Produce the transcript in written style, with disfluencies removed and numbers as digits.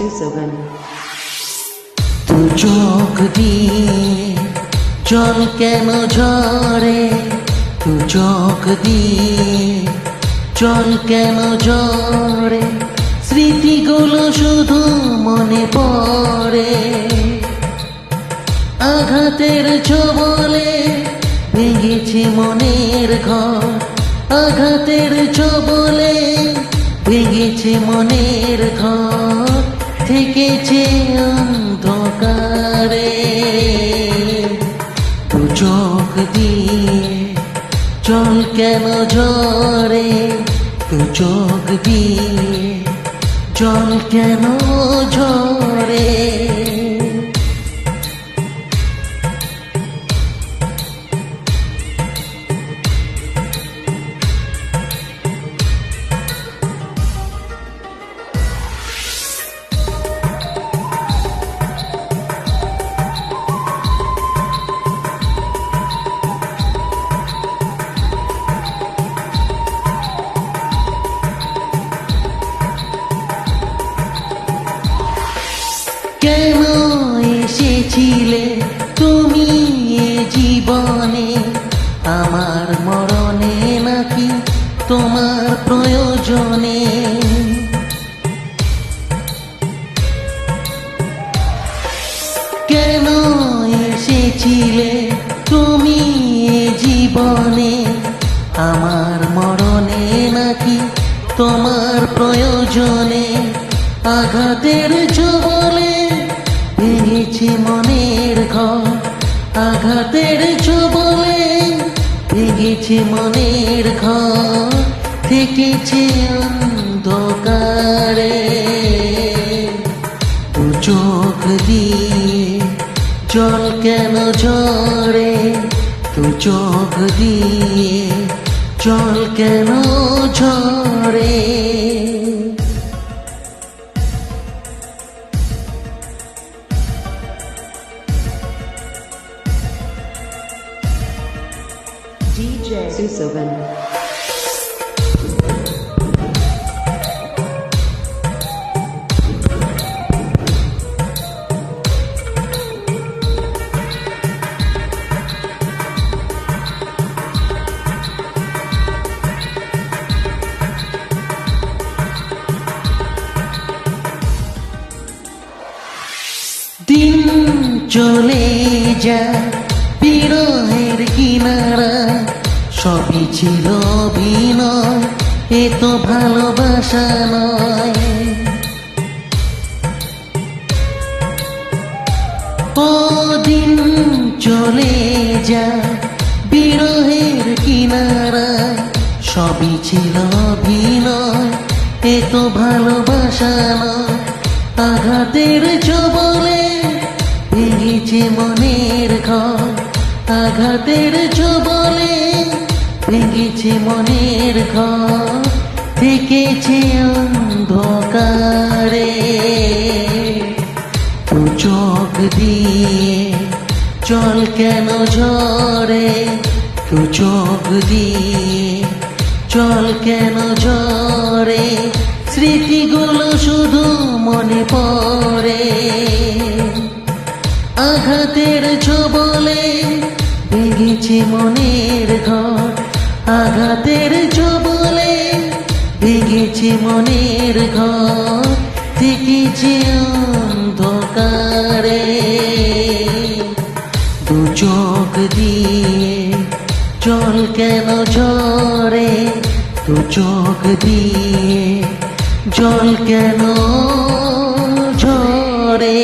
227 তু চোখ দিয়ে জল কেন ঝরে, তু চোখ দিয়ে জল কেন ঝরে, স্মৃতিগুলো শুধু মনে পড়ে। আঘাতের ছোবলে ভেঙেছে মনের ঘর, আঘাতের ছোবলে ভেঙেছে মনের ঘর, থেকেছে অন্ধকারে। দু চোখ দিয়ে জল কেন ঝরে, দু চোখ দিয়ে জল কেন ঝরে। কেন এসেছিলে তুমি এ জীবনে, আমার মরণে নাকি তোমার প্রয়োজনে। কেন এসেছিলে তুমি এ জীবনে, আমার মরণে নাকি তোমার প্রয়োজনে। আঘাতের ছোবলে ভেঙেছে মনের ঘর, আঘাতের ছোবলে ভেঙেছে মনের ঘর, থেকেছে অন্ধকারে। দু চোখ দিয়ে জল কেন ঝরে, দু চোখ দিয়ে জল কেন ঝরে। DJ 227 দিন চলে যায় বিরহের কিনারা, সবই ছিল অভিনয়, এ তো ভালোবাসা নয়। ও দিন চলে যায় বিরহের কিনারা, সবই ছিল অভিনয়, এ তো ভালোবাসা নয়। আঘাতের ছোবলে ভেঙেছে মনের ঘর, আঘাতের ছোবলে ভেঙেছে মনের ঘর, থেকেছে অন্ধকারে। দু চোখ দিয়ে জল কেন ঝরে, দু চোখ দিয়ে জল কেন ঝরে, স্মৃতিগুলো শুধু মনে পড়ে। আঘাতের ছোবলে ভেঙেছে মনের ঘর, আঘাতের ছোবলে ভেঙেছে মনের ঘর, থেকেছে অন্ধকারে। দু চোখ দিয়ে জল কেন ঝরে, দু চোখ দিয়ে জল কেন ঝরে।